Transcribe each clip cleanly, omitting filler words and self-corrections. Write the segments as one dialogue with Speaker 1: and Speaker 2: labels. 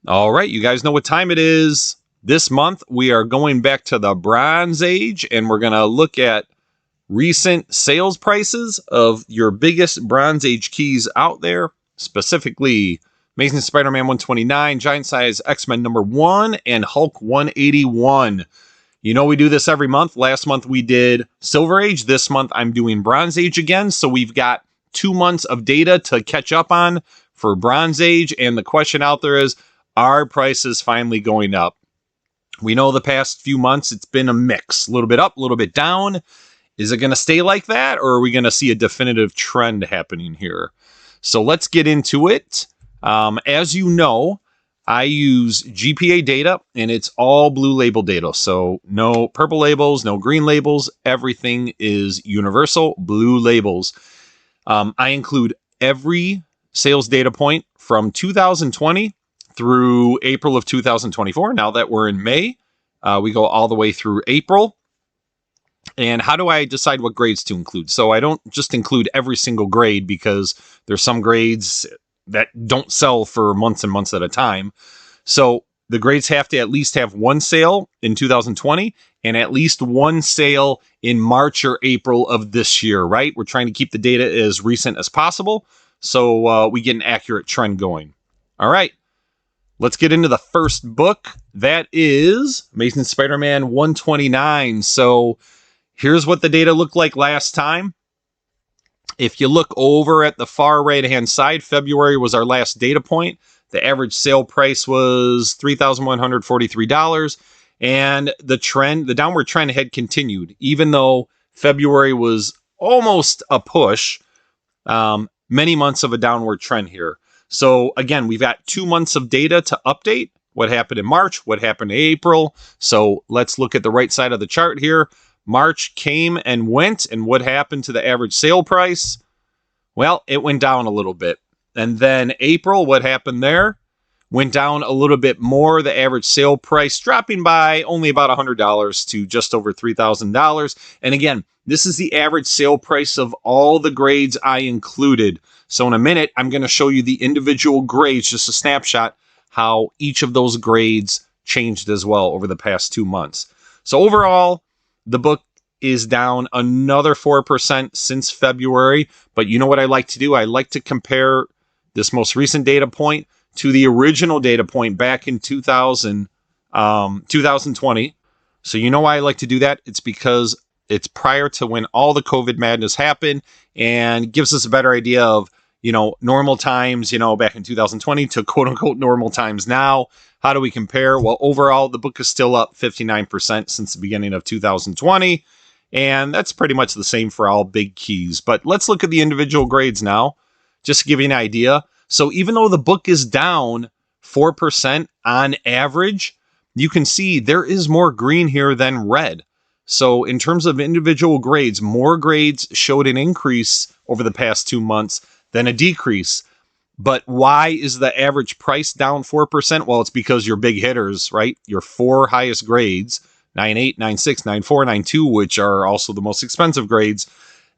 Speaker 1: All right, you guys know what time it is. This month, we are going back to the Bronze Age, and we're going to look at recent sales prices of your biggest Bronze Age keys out there, specifically Amazing Spider-Man 129, Giant Size XMen number 1, and Hulk 181. You know we do this every month. Last month we did Silver Age. This month I'm doing Bronze Age again, so we've got 2 months of data to catch up on for Bronze Age, and the question out there is, are prices finally going up? We know the past few months it's been a mix, a little bit up, a little bit down. Is it going to stay like that, or are we going to see a definitive trend happening here? So let's get into it. As you know, I use GPA Data, and it's all blue label data. So no purple labels, no green labels. Everything is universal blue labels. I include every sales data point from 2020 through April of 2024. Now that we're in May, we go all the way through April. And how do I decide what grades to include? So I don't just include every single grade, because there's some grades that don't sell for months and months at a time. So the grades have to at least have one sale in 2020 and at least one sale in March or April of this year, right? We're trying to keep the data as recent as possible, so we get an accurate trend going. All right. Let's get into the first book. That is Amazing Spider-Man 129. So here's what the data looked like last time. If you look over at the far right-hand side, February was our last data point. The average sale price was $3,143. And the downward trend had continued, even though February was almost a push. Many months of a downward trend here. So again, we've got 2 months of data to update. What happened in March, what happened in April. So let's look at the right side of the chart here. March came and went, and what happened to the average sale price? Well, it went down a little bit. And then April, what happened there? Went down a little bit more. The average sale price dropping by only about $100 to just over $3,000. And again, this is the average sale price of all the grades I included. So in a minute, I'm going to show you the individual grades, just a snapshot, how each of those grades changed as well over the past 2 months. So overall, the book is down another 4% since February. But you know what I like to do? I like to compare this most recent data point to the original data point back in 2020. So you know why I like to do that? It's because it's prior to when all the COVID madness happened, and gives us a better idea of, normal times, back in 2020 to quote unquote normal times now. How do we compare? Well, overall, the book is still up 59% since the beginning of 2020. And that's pretty much the same for all big keys. But let's look at the individual grades now, just to give you an idea. So even though the book is down 4% on average, you can see there is more green here than red. So in terms of individual grades, more grades showed an increase over the past 2 months than a decrease. But why is the average price down 4%? Well, it's because your big hitters, right? Your 4 highest grades, 9.8, 9.6, 9.4, 9.2, which are also the most expensive grades,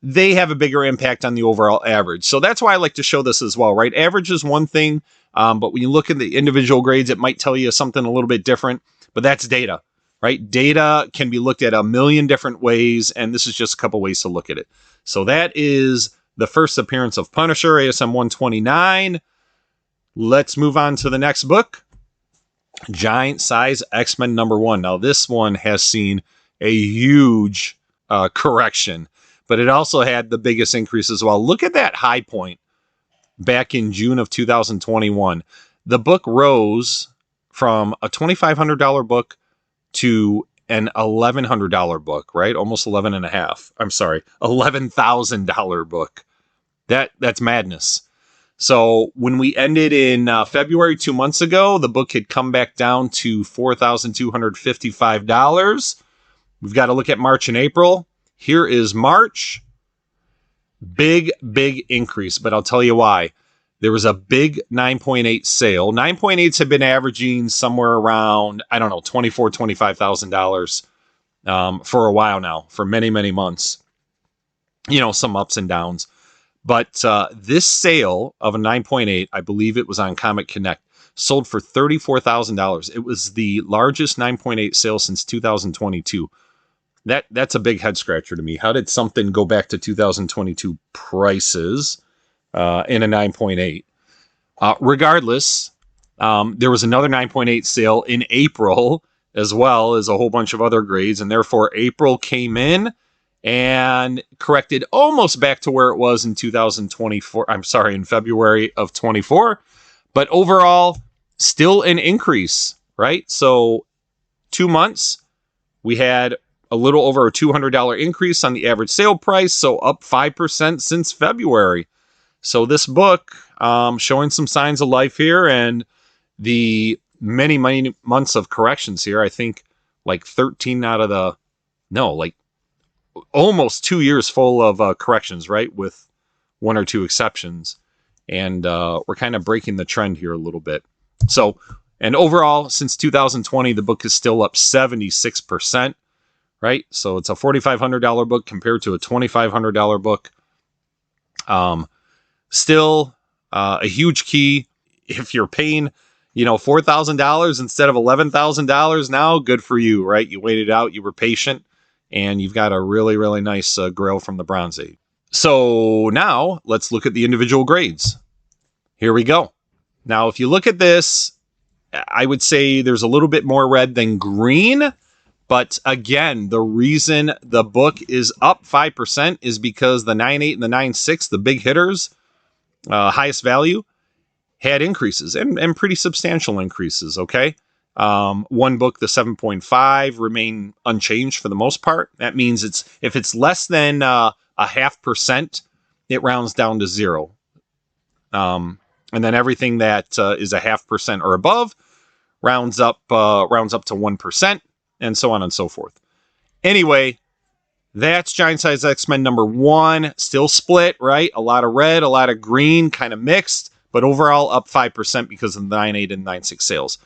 Speaker 1: they have a bigger impact on the overall average. So that's why I like to show this as well, right? Average is one thing, but when you look at the individual grades, it might tell you something a little bit different, but that's data, right? Data can be looked at a million different ways, and this is just a couple ways to look at it. So that is the first appearance of Punisher, ASM 129. Let's move on to the next book, Giant Size XMen number 1. Now, this one has seen a huge correction, but it also had the biggest increase as well. Look at that high point back in June of 2021. The book rose from a $2,500 book to an $1,100 book, right? Almost $11,000 book. That's madness. So when we ended in February 2 months ago, the book had come back down to $4,255. We've got to look at March and April. Here is March. Big increase, but I'll tell you why. There was a big 9.8 sale. 9.8s have been averaging somewhere around, $24,000, $25,000 for a while now, for many, many months. Some ups and downs. But this sale of a 9.8, I believe it was on Comic Connect. sold for $34,000. It was the largest 9.8 sale since 2022. That's a big head scratcher to me. How did something go back to 2022 prices in a 9.8? Regardless, there was another 9.8 sale in April, as well as a whole bunch of other grades, and therefore April came in and corrected almost back to where it was in 2024. I'm sorry, in February of 24, but overall still an increase, right? So 2 months, we had a little over a $200 increase on the average sale price, so up 5% since February. So this book showing some signs of life here, and the many months of corrections here. I think like 13 out of the, no, like almost 2 years full of corrections, right? With one or two exceptions. And we're kind of breaking the trend here a little bit. So, and overall, since 2020, the book is still up 76%, right? So it's a $4,500 book compared to a $2,500 book. Still a huge key. If you're paying, $4,000 instead of $11,000 now, good for you, right? You waited out, you were patient, and you've got a really, really nice grail from the Bronze Age. So now let's look at the individual grades. Here we go. Now, if you look at this, I would say there's a little bit more red than green. But again, the reason the book is up 5% is because the 9.8 and the 9.6, the big hitters, highest value, had increases and pretty substantial increases, okay? One book, the 7.5, remained unchanged for the most part. That means if it's less than a 0.5%, it rounds down to 0. And then everything that is a 0.5% or above rounds up to 1%, and so on and so forth. Anyway, that's Giant Size X-Men number 1. Still split, right? A lot of red, a lot of green, kind of mixed, but overall up 5% because of the 9.8 and 9.6 sales.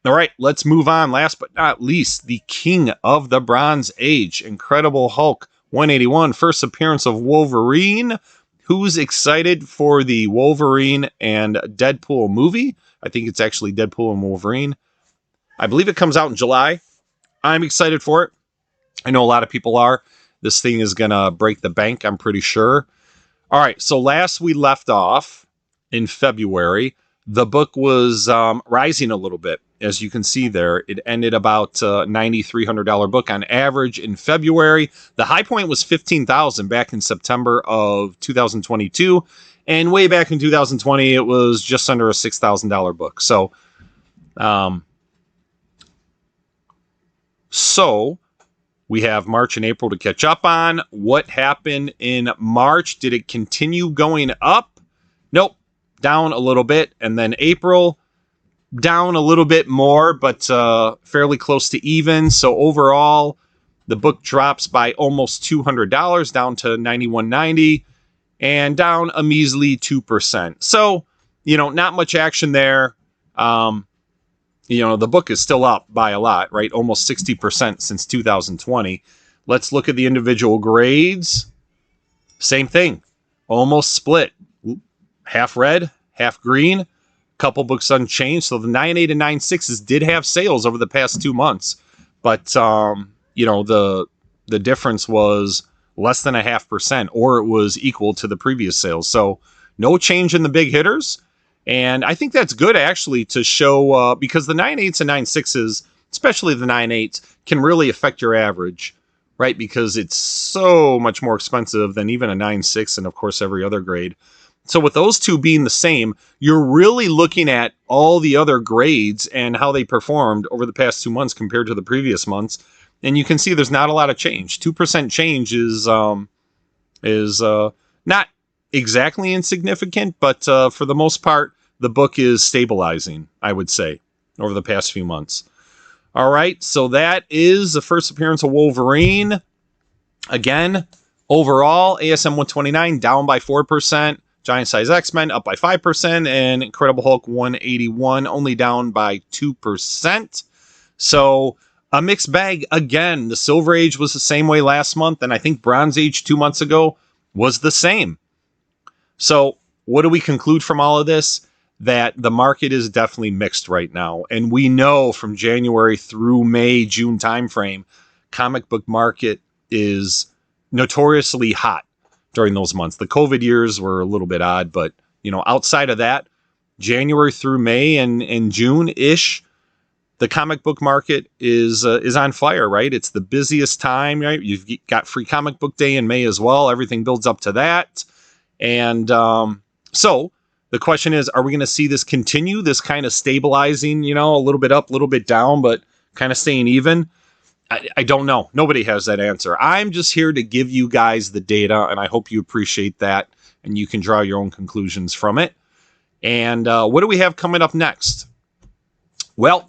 Speaker 1: All right, let's move on. Last but not least, the King of the Bronze Age, Incredible Hulk 181, first appearance of Wolverine. Who's excited for the Wolverine and Deadpool movie? I think it's actually Deadpool and Wolverine. I believe it comes out in July. I'm excited for it. I know a lot of people are. This thing is going to break the bank, I'm pretty sure. All right, so last we left off in February, the book was rising a little bit. As you can see there, it ended about $9,300 book on average in February. The high point was $15,000 back in September of 2022. And way back in 2020, it was just under a $6,000 book. So we have March and April to catch up on. What happened in March? Did it continue going up? Nope. Down a little bit. And then April, down a little bit more, but fairly close to even. So overall, the book drops by almost $200, down to $91.90, and down a measly 2%. So, not much action there. The book is still up by a lot, right? Almost 60% since 2020. Let's look at the individual grades. Same thing. Almost split. Half red, half green. Couple books unchanged. So the 9.8 and 9.6s did have sales over the past 2 months. But, the difference was less than a 0.5%, or it was equal to the previous sales. So no change in the big hitters. And I think that's good, actually, to show, because the 9.8s and 9.6s, especially the 9.8s, can really affect your average, right? Because it's so much more expensive than even a 9.6 and, of course, every other grade. So with those two being the same, you're really looking at all the other grades and how they performed over the past 2 months compared to the previous months. And you can see there's not a lot of change. 2% change is not exactly insignificant, but for the most part, the book is stabilizing, I would say, over the past few months. All right, so that is the first appearance of Wolverine. Again, overall, ASM 129 down by 4%. Giant Size X-Men up by 5%, and Incredible Hulk 181 only down by 2%. So a mixed bag again. The Silver Age was the same way last month, and I think Bronze Age 2 months ago was the same. So what do we conclude from all of this? that the market is definitely mixed right now. And we know from January through May, June timeframe, comic book market is notoriously hot during those months. The COVID years were a little bit odd, but outside of that, January through May and June-ish, the comic book market is on fire, right? It's the busiest time, right? You've got Free Comic Book Day in May as well. Everything builds up to that. And so the question is, are we going to see this continue, this kind of stabilizing, a little bit up, a little bit down, but kind of staying even? I don't know. Nobody has that answer. I'm just here to give you guys the data, and I hope you appreciate that, and you can draw your own conclusions from it. And what do we have coming up next? Well,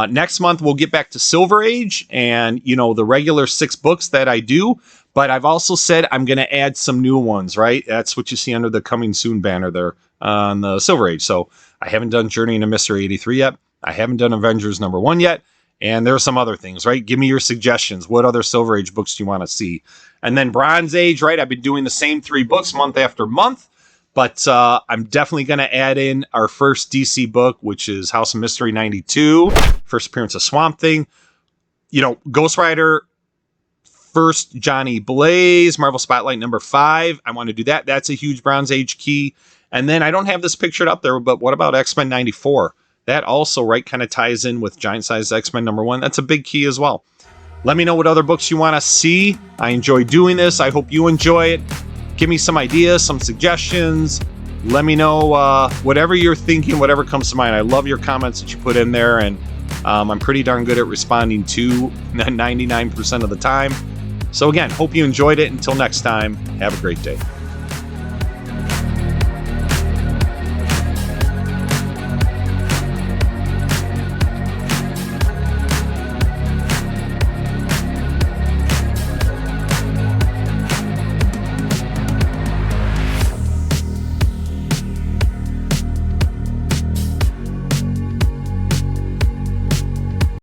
Speaker 1: next month we'll get back to Silver Age and, the regular 6 books that I do. But I've also said I'm going to add some new ones, right? That's what you see under the Coming Soon banner there on the Silver Age. So I haven't done Journey into Mystery 83 yet. I haven't done Avengers #1 yet. And there are some other things, right? Give me your suggestions. What other Silver Age books do you want to see? And then Bronze Age, right? I've been doing the same 3 books month after month. But I'm definitely going to add in our first DC book, which is House of Mystery 92. First appearance of Swamp Thing. Ghost Rider, first Johnny Blaze, Marvel Spotlight #5. I want to do that. That's a huge Bronze Age key. And then I don't have this pictured up there, but what about XMen 94? That also, right, kind of ties in with Giant Size X-Men #1. That's a big key as well. Let me know what other books you want to see. I enjoy doing this. I hope you enjoy it. Give me some ideas, some suggestions. Let me know whatever you're thinking, whatever comes to mind. I love your comments that you put in there, and I'm pretty darn good at responding to 99% of the time. So again, hope you enjoyed it. Until next time, have a great day.